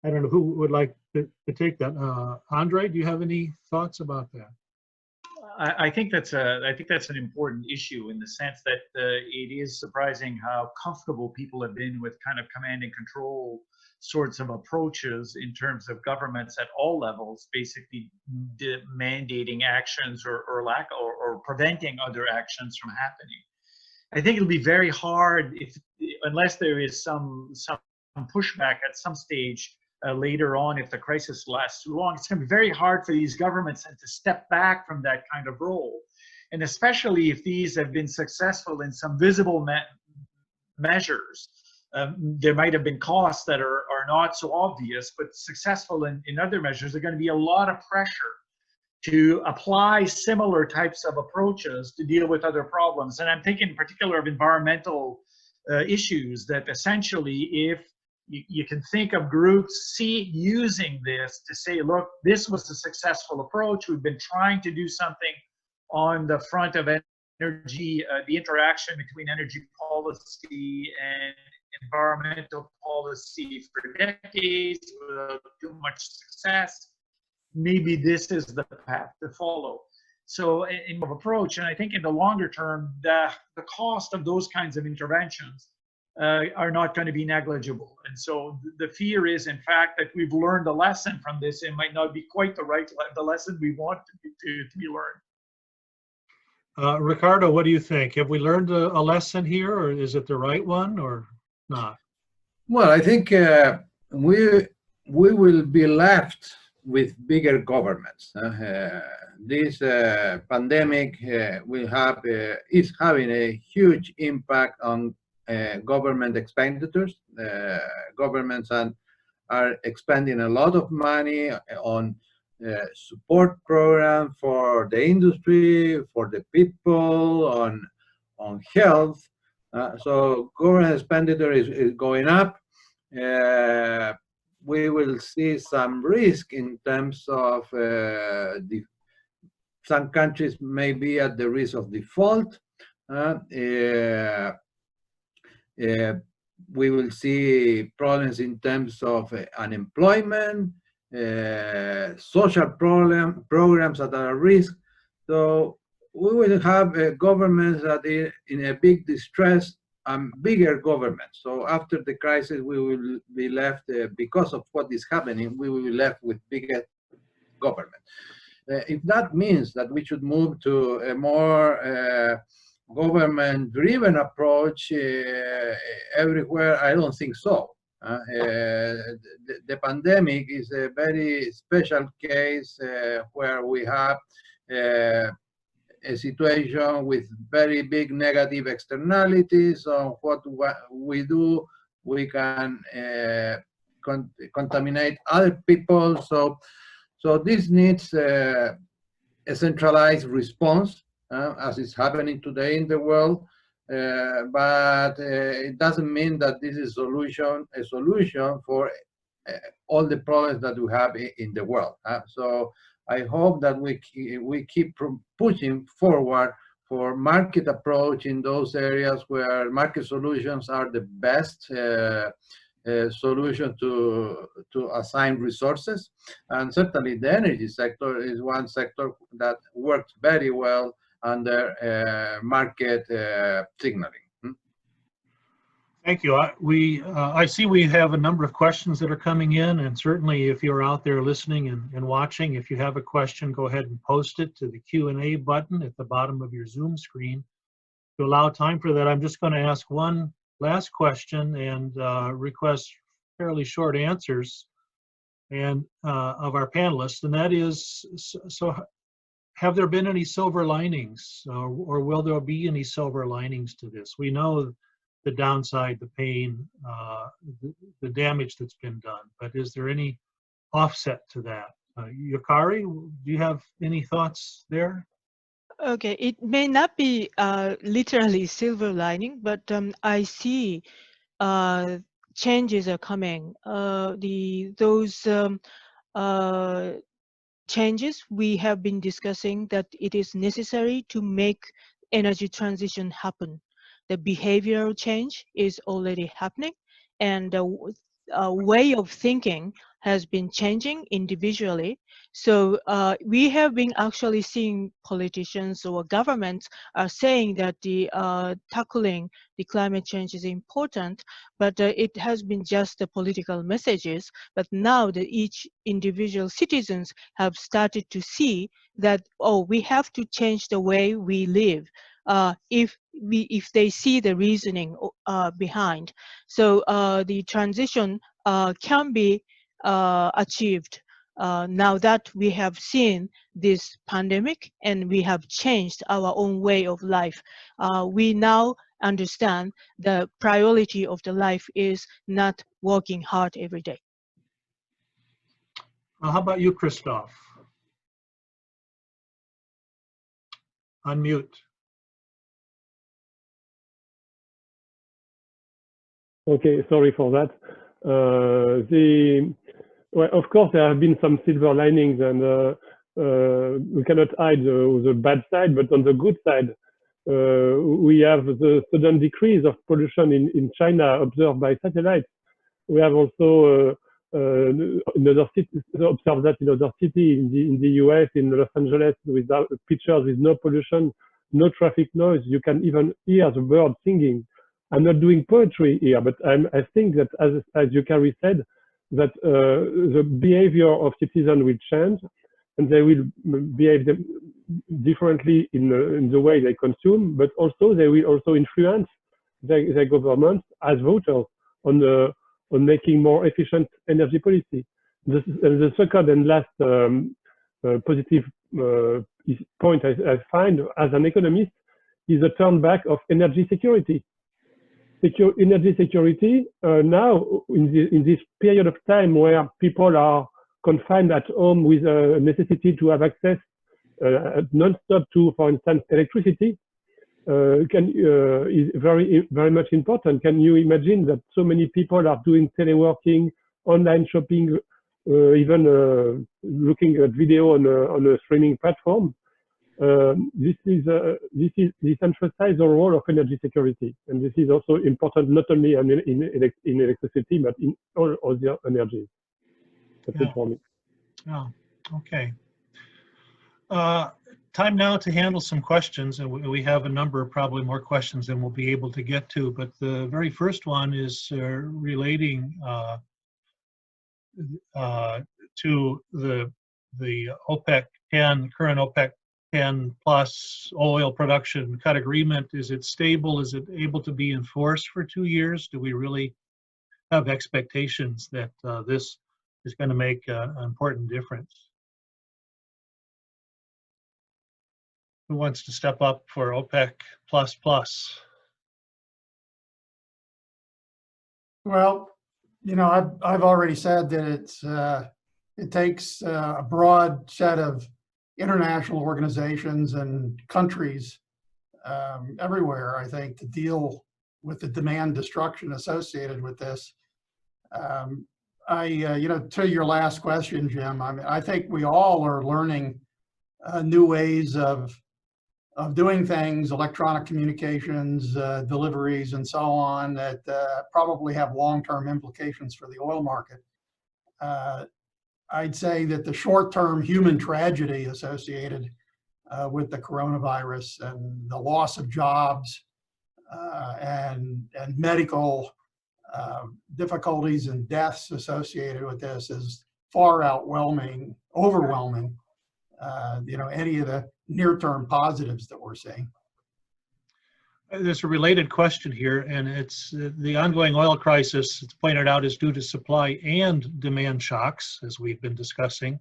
I don't know who would like to take that. Andre, do you have any thoughts about that? I think that's an important issue in the sense that it is surprising how comfortable people have been with kind of command and control sorts of approaches in terms of governments at all levels, basically mandating actions or preventing other actions from happening. I think it'll be very hard unless there is some pushback at some stage later on, if the crisis lasts too long. It's going to be very hard for these governments to step back from that kind of role. And especially if these have been successful in some visible measures. There might have been costs that are not so obvious, but successful in other measures. There's going to be a lot of pressure to apply similar types of approaches to deal with other problems. And I'm thinking in particular of environmental issues, that essentially if you can think of groups using this to say, look, this was a successful approach. We've been trying to do something on the front of energy, the interaction between energy policy and environmental policy for decades without too much success. Maybe this is the path to follow. So in approach, and I think in the longer term, the cost of those kinds of interventions are not going to be negligible. And so the fear is, in fact, that we've learned a lesson from this. It might not be quite the lesson we want to be learned. Ricardo, what do you think? Have we learned a lesson here, or is it the right one, or not? Well, I think we will be left with bigger governments. This pandemic is having a huge impact on government expenditures. Governments are expending a lot of money on support programs for the industry, for the people, on health. So government expenditure is going up. We will see some risk in terms of some countries may be at the risk of default. We will see problems in terms of unemployment, social programs that are at risk. So we will have governments that are in a big distress and bigger governments. So after the crisis, we will be left, because of what is happening, we will be left with bigger government. If that means that we should move to a more government-driven approach everywhere, I don't think so. The pandemic is a very special case where we have a situation with very big negative externalities on what we do. We can contaminate other people. So this needs a centralized response, as is happening today in the world. But it doesn't mean that this is a solution for all the problems that we have in the world. So I hope that we keep pushing forward for market approach in those areas where market solutions are the best solution to assign resources. And certainly the energy sector is one sector that works very well under market signaling. Thank you. I see we have a number of questions that are coming in, and certainly if you're out there listening and watching, if you have a question, go ahead and post it to the Q&A button at the bottom of your Zoom screen. To allow time for that, I'm just going to ask one last question and request fairly short answers and of our panelists, and that is, so have there been any silver linings, or will there be any silver linings to this? We know the downside, the pain, the damage that's been done, but is there any offset to that? Yukari, do you have any thoughts there? Okay, it may not be literally silver lining, but I see changes are coming. Those changes we have been discussing, that it is necessary to make energy transition happen. The behavioral change is already happening, and the way of thinking has been changing individually. So we have been actually seeing politicians or governments are saying that the tackling the climate change is important, but it has been just the political messages. But now that each individual citizens have started to see that, oh, we have to change the way we live. If they see the reasoning behind. So the transition can be achieved now that we have seen this pandemic and we have changed our own way of life. We now understand the priority of the life is not working hard every day. How about you, Christophe? Unmute. Okay, sorry for that. Well, of course, there have been some silver linings, and we cannot hide the bad side, but on the good side, we have the sudden decrease of pollution in China observed by satellite. We have also observed that in other cities in the US, in Los Angeles, without pictures with no pollution, no traffic noise. You can even hear the birds singing. I'm not doing poetry here, but I think that, as Yukari said, that the behavior of citizens will change, and they will behave differently in the way they consume, but also they will also influence their governments as voters on making more efficient energy policy. The second and last positive point I find as an economist is a turn back of energy security. Energy security now in this period of time where people are confined at home with a necessity to have access non-stop to, for instance, electricity, is very much important. Can you imagine that so many people are doing teleworking, online shopping, even looking at video on a streaming platform? This emphasizes the role of energy security, and this is also important not only in electricity but in all other energies. That's it for me. Oh, okay. time now to handle some questions, and we have a number of probably more questions than we'll be able to get to, but the very first one is relating to the OPEC 10, current OPEC 10 plus oil production cut agreement. Is it stable? Is it able to be enforced for 2 years? Do we really have expectations that this is going to make an important difference? Who wants to step up for OPEC plus plus? Well, you know, I've already said that it takes a broad set of international organizations and countries everywhere, I think, to deal with the demand destruction associated with this. You know, to your last question, Jim, I mean, I think we all are learning new ways of doing things, electronic communications, deliveries, and so on, that probably have long-term implications for the oil market. I'd say that the short-term human tragedy associated with the coronavirus and the loss of jobs and medical difficulties and deaths associated with this is far overwhelming, you know, any of the near-term positives that we're seeing. There's a related question here, and it's the ongoing oil crisis, it's pointed out, is due to supply and demand shocks, as we've been discussing.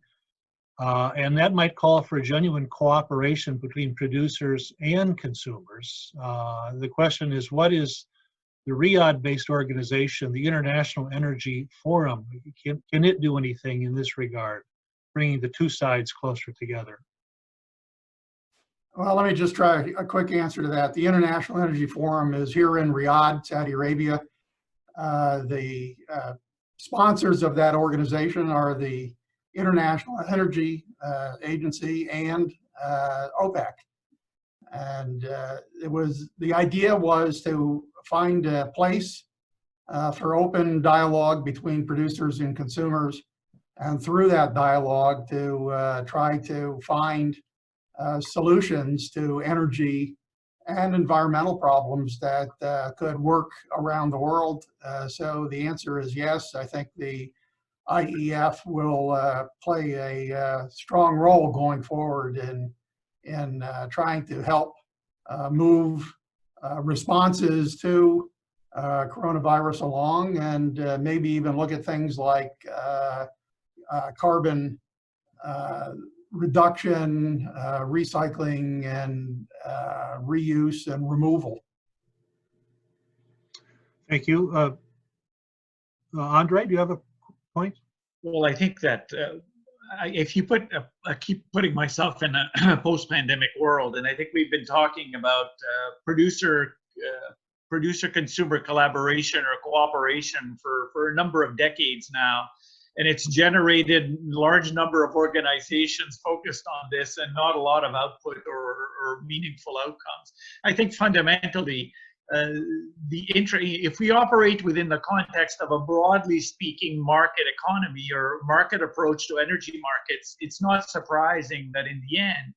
And that might call for a genuine cooperation between producers and consumers. The question is, what is the Riyadh-based organization, the International Energy Forum, can it do anything in this regard, bringing the two sides closer together? Well, let me just try a quick answer to that. The International Energy Forum is here in Riyadh, Saudi Arabia. The sponsors of that organization are the International Energy Agency and OPEC. And the idea was to find a place for open dialogue between producers and consumers, and through that dialogue to try to find solutions to energy and environmental problems that could work around the world. So the answer is yes. I think the IEF will play a strong role going forward in trying to help move responses to coronavirus along, and maybe even look at things like carbon reduction, recycling, and reuse and removal. Thank you. Andre, do you have a point? Well, I think that if you I keep putting myself in a post-pandemic world, and I think we've been talking about producer-consumer collaboration or cooperation for a number of decades now. And it's generated large number of organizations focused on this and not a lot of output or meaningful outcomes. I think fundamentally, if we operate within the context of a broadly speaking market economy or market approach to energy markets, it's not surprising that in the end,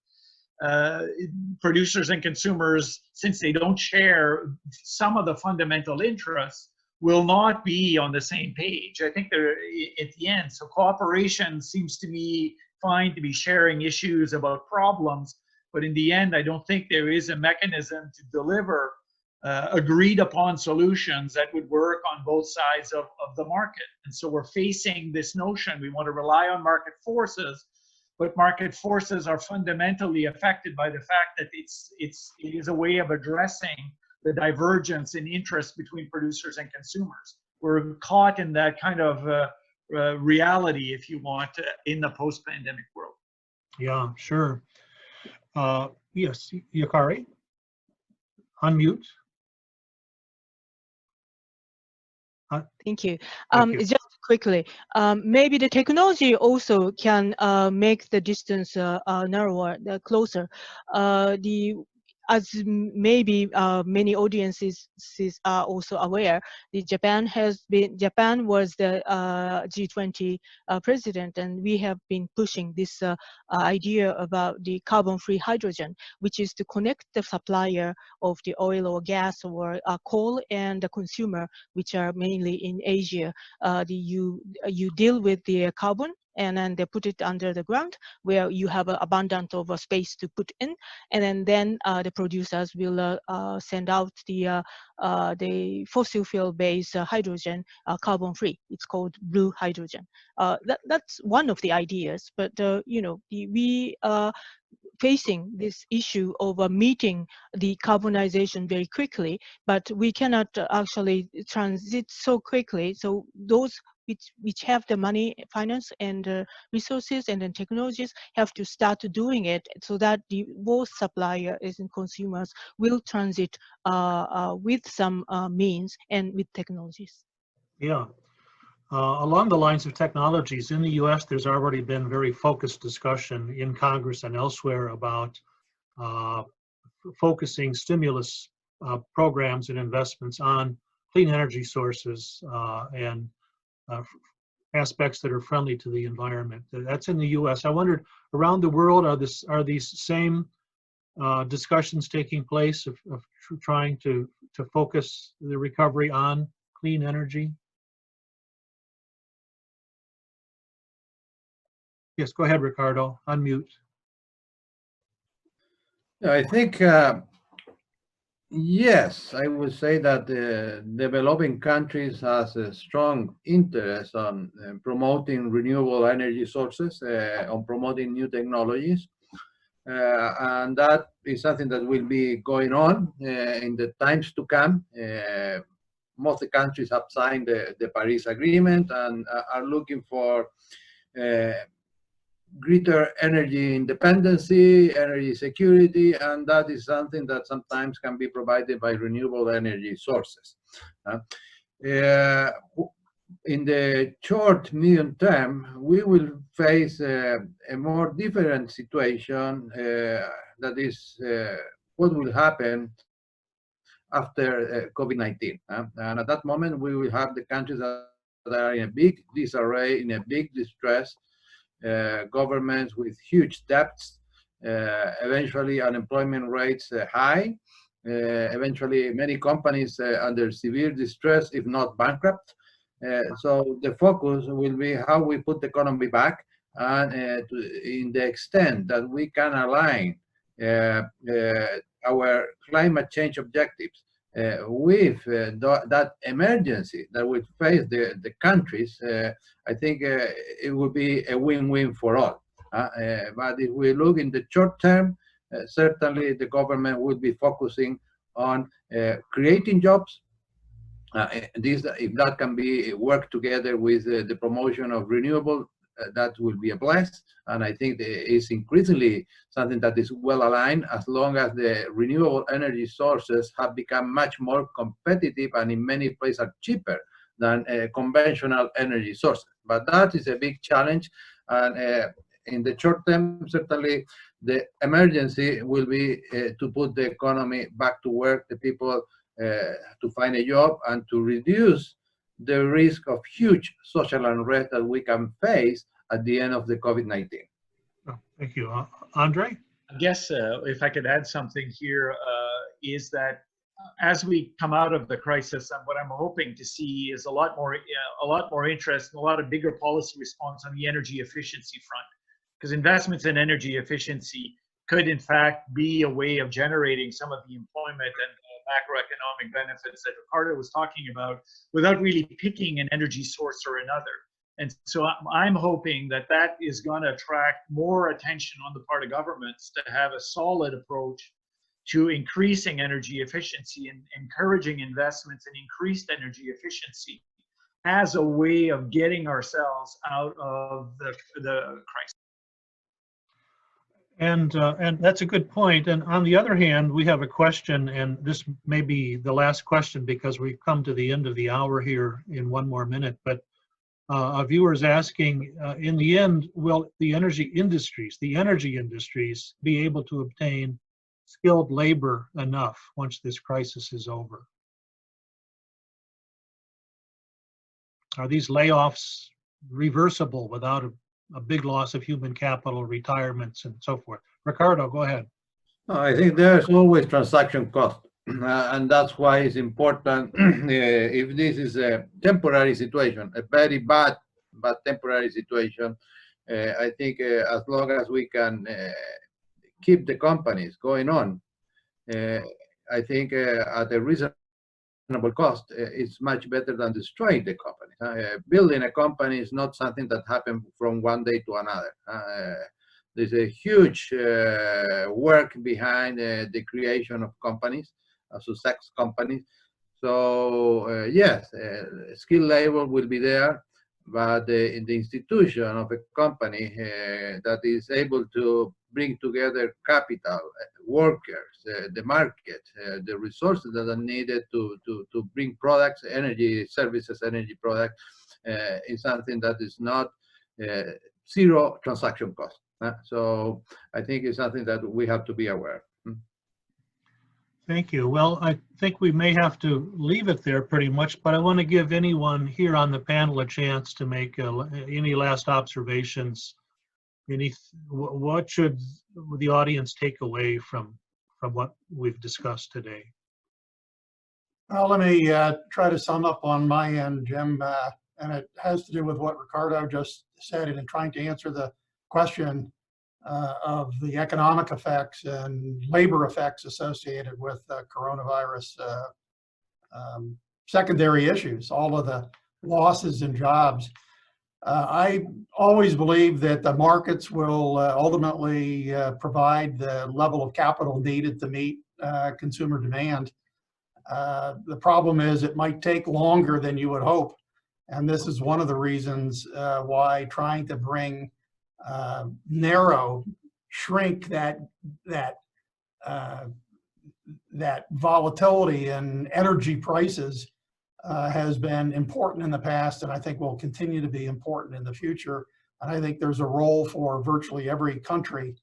producers and consumers, since they don't share some of the fundamental interests, will not be on the same page. I think they're at the end. So cooperation seems to me fine to be sharing issues about problems, but in the end, I don't think there is a mechanism to deliver agreed upon solutions that would work on both sides of the market. And so we're facing this notion, we want to rely on market forces, but market forces are fundamentally affected by the fact that it is a way of addressing the divergence in interest between producers and consumers. We're caught in that kind of reality, if you want, in the post-pandemic world. Yeah, sure. Yes, Yukari, unmute. Thank you. Thank you. Just quickly, maybe the technology also can make the distance narrower, closer. as maybe many audiences are also aware, Japan was the G20 president, and we have been pushing this idea about the carbon-free hydrogen, which is to connect the supplier of the oil or gas or coal and the consumer, which are mainly in Asia. You deal with the carbon, and then they put it under the ground where you have an abundance of space to put in, and then the producers will send out the fossil fuel based hydrogen carbon free. It's called blue hydrogen. That's one of the ideas, but we are facing this issue of meeting the carbonization very quickly, but we cannot actually transit so quickly. So those which have the money, finance, and resources, and then technologies have to start doing it, so that both suppliers and consumers will transit with some means and with technologies. Yeah. Along the lines of technologies, in the US, there's already been very focused discussion in Congress and elsewhere about focusing stimulus programs and investments on clean energy sources and aspects that are friendly to the environment. That's in the US. I wondered, around the world, are these same discussions taking place of trying to focus the recovery on clean energy? Yes, go ahead, Ricardo. Unmute. I think, yes, I would say that the developing countries has a strong interest on promoting renewable energy sources, on promoting new technologies. And that is something that will be going on in the times to come. Most of the countries have signed the Paris Agreement and are looking for greater energy independency, energy security, and that is something that sometimes can be provided by renewable energy sources. In the short, medium term, we will face a more different situation. That is what will happen after COVID-19. And at that moment, we will have the countries that are in a big disarray, in a big distress, governments with huge debts, eventually unemployment rates high, eventually many companies under severe distress, if not bankrupt. So the focus will be how we put the economy back, and in the extent that we can align our climate change objectives with that emergency that will face the countries. I think it will be a win-win for all. But if we look in the short term, certainly the government will be focusing on creating jobs. If that can be worked together with the promotion of renewable, that will be a bless. And I think it's increasingly something that is well aligned, as long as the renewable energy sources have become much more competitive and in many places are cheaper than conventional energy sources. But that is a big challenge. And in the short term, certainly the emergency will be to put the economy back to work, the people to find a job, and to reduce the risk of huge social unrest that we can face at the end of the COVID-19. Oh, thank you. Andre? I guess if I could add something here, is that as we come out of the crisis, what I'm hoping to see is a lot more interest and a lot of bigger policy response on the energy efficiency front, because investments in energy efficiency could in fact be a way of generating some of the employment and macroeconomic benefits that Ricardo was talking about, without really picking an energy source or another. And so I'm hoping that that is going to attract more attention on the part of governments to have a solid approach to increasing energy efficiency and encouraging investments in increased energy efficiency as a way of getting ourselves out of the crisis. And that's a good point. And on the other hand, we have a question, and this may be the last question because we've come to the end of the hour here in one more minute. But a viewer is asking, in the end, will the energy industries be able to obtain skilled labor enough once this crisis is over? Are these layoffs reversible without a big loss of human capital, retirements, and so forth? Ricardo, go ahead. I think there's always transaction cost, and that's why it's important. If this is a temporary situation, a very bad but temporary situation, I think as long as we can keep the companies going on, I think at a reasonable cost, it's much better than destroying the company. Building a company is not something that happens from one day to another. There's a huge work behind the creation of companies, success companies. So yes, skilled labor will be there, but in the institution of a company that is able to bring together capital, workers, the market, the resources that are needed to bring products, energy services, energy products, is something that is not zero transaction cost. So I think it's something that we have to be aware. Thank you. Well, I think we may have to leave it there pretty much, but I want to give anyone here on the panel a chance to make any last observations. What should the audience take away from what we've discussed today? Well, let me try to sum up on my end, Jim, and it has to do with what Ricardo just said in trying to answer the question of the economic effects and labor effects associated with coronavirus secondary issues, all of the losses in jobs. I always believe that the markets will ultimately provide the level of capital needed to meet consumer demand. The problem is it might take longer than you would hope. And this is one of the reasons why trying to bring shrink that volatility in energy prices has been important in the past, and I think will continue to be important in the future. And I think there's a role for virtually every country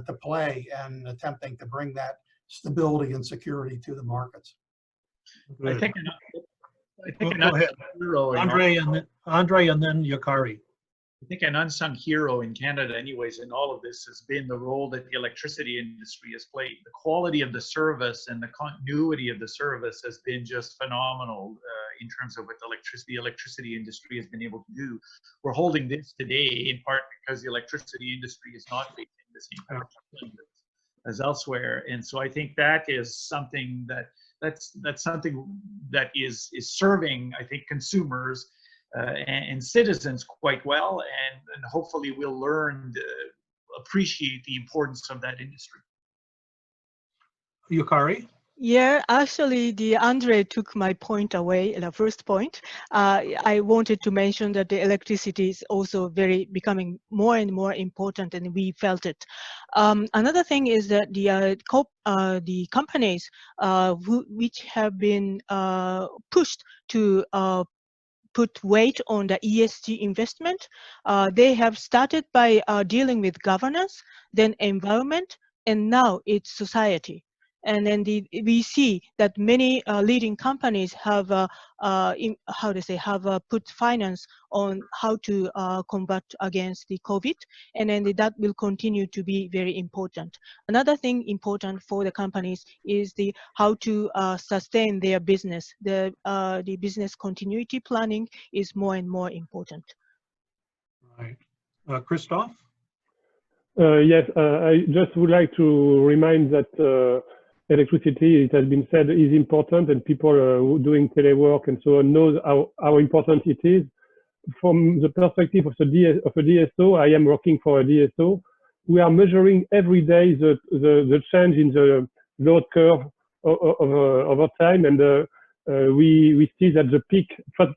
to play in attempting to bring that stability and security to the markets. I think Go ahead. Andre and then Yukari. I think an unsung hero in Canada anyways in all of this has been the role that the electricity industry has played. The quality of the service and the continuity of the service has been just phenomenal in terms of what the electricity industry has been able to do. We're holding this today in part because the electricity industry is not facing the same kind of challenges as elsewhere. And so I think that is something that's something that is serving, I think, consumers and citizens quite well, and hopefully we'll learn to appreciate the importance of that industry. Yukari? Yeah, actually, Andre took my point away, the first point. I wanted to mention that the electricity is also becoming more and more important, and we felt it. Another thing is that the companies which have been pushed to put weight on the ESG investment, they have started by dealing with governance, then environment, and now it's society. And then we see that many leading companies have, put finance on how to combat against the COVID, and then that will continue to be very important. Another thing important for the companies is how to sustain their business. The business continuity planning is more and more important. Right. Christophe? Yes, I just would like to remind that electricity, it has been said, is important, and people doing telework and so on knows how important it is. From the perspective of a DSO, I am working for a DSO. We are measuring every day the change in the load curve over time, and we see that the peak,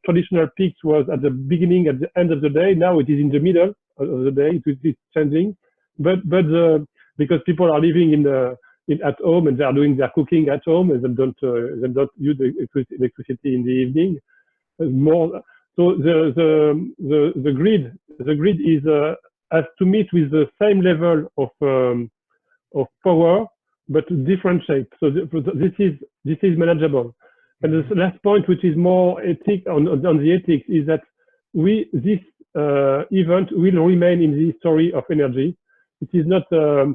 traditional peaks, was at the beginning, at the end of the day. Now it is in the middle of the day. It is changing, but because people are living at home and they are doing their cooking at home and they don't use electricity in the evening more. So the grid is has to meet with the same level of power but different shape. So this is manageable. And the last point, which is more on the ethics, is that this event will remain in the history of energy. It is not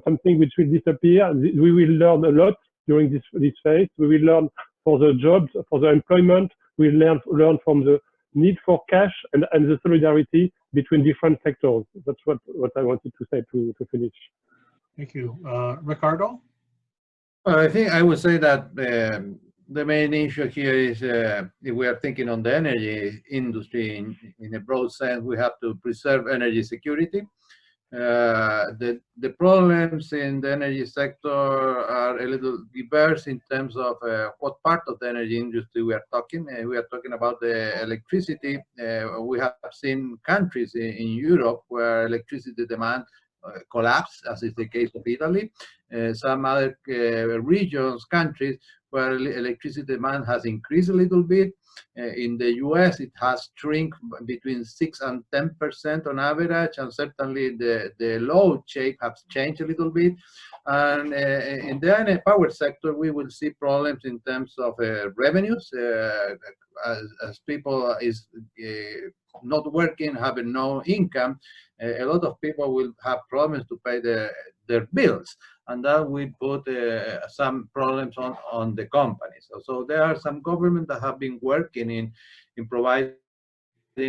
something which will disappear. We will learn a lot during this phase. We will learn for the jobs, for the employment. We will learn from the need for cash and the solidarity between different sectors. That's what I wanted to say to finish. Thank you. Ricardo? Well, I think I would say that the main issue here is if we are thinking on the energy industry in a broad sense, we have to preserve energy security. The problems in the energy sector are a little diverse in terms of what part of the energy industry we are talking. We are talking about the electricity. We have seen countries in Europe where electricity demand collapsed, as is the case of Italy. Some other regions, countries, where electricity demand has increased a little bit. In the US, it has shrunk between 6 and 10% on average, and certainly the load shape has changed a little bit. And in the power sector, we will see problems in terms of revenues, as people is not working, having no income. A lot of people will have problems to pay their bills, and that will put some problems on the companies. So there are some governments that have been working in providing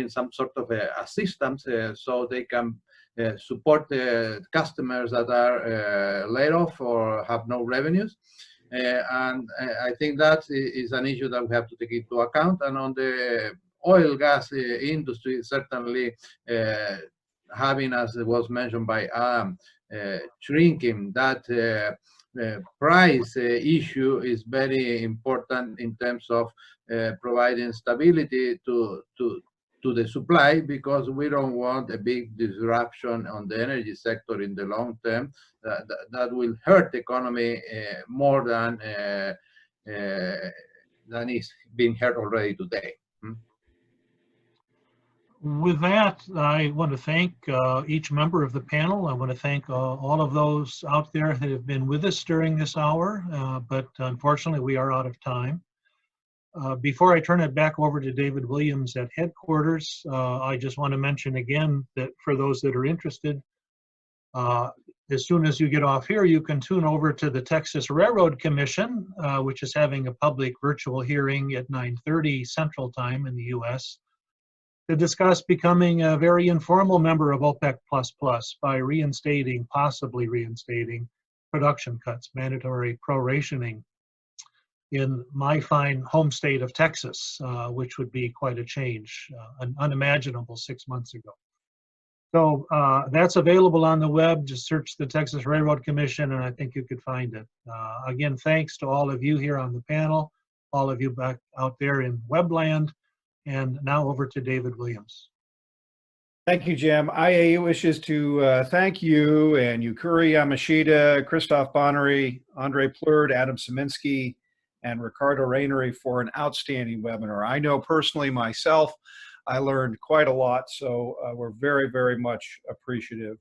some sort of assistance so they can support the customers that are laid off or have no revenues. And I think that is an issue that we have to take into account. And on the oil gas industry, certainly having, as it was mentioned by Adam, shrinking that price issue is very important in terms of providing stability to the supply, because we don't want a big disruption on the energy sector in the long term that will hurt the economy more than is being hurt already today. With that, I want to thank each member of the panel. I want to thank all of those out there that have been with us during this hour, but unfortunately we are out of time. Before I turn it back over to David Williams at headquarters, I just want to mention again that for those that are interested, as soon as you get off here, you can tune over to the Texas Railroad Commission, which is having a public virtual hearing at 9:30 Central Time in the US, to discuss becoming a very informal member of OPEC++ by possibly reinstating production cuts, mandatory prorationing in my fine home state of Texas, which would be quite a change, unimaginable 6 months ago. So that's available on the web. Just search the Texas Railroad Commission, and I think you could find it. Again, thanks to all of you here on the panel, all of you back out there in webland, and now over to David Williams. Thank you, Jim. IAEE wishes to thank you and Yukari, Yamashita, Christophe, Bonnery, Plourde, Adam Sieminski, and Ricardo Ranieri for an outstanding webinar. I know personally myself, I learned quite a lot, so we're very, very much appreciative.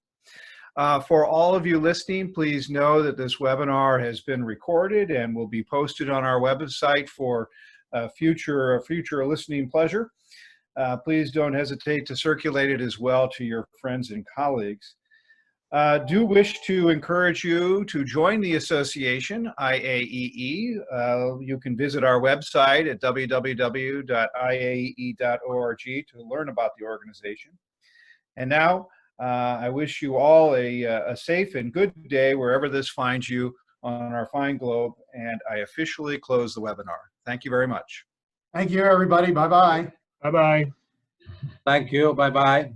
For all of you listening, please know that this webinar has been recorded and will be posted on our website for future listening pleasure. Please don't hesitate to circulate it as well to your friends and colleagues. Do wish to encourage you to join the association, IAEE. You can visit our website at www.iaee.org to learn about the organization. And now, I wish you all a safe and good day wherever this finds you on our fine globe, and I officially close the webinar. Thank you very much. Thank you, everybody. Bye-bye. Bye-bye. Thank you. Bye-bye.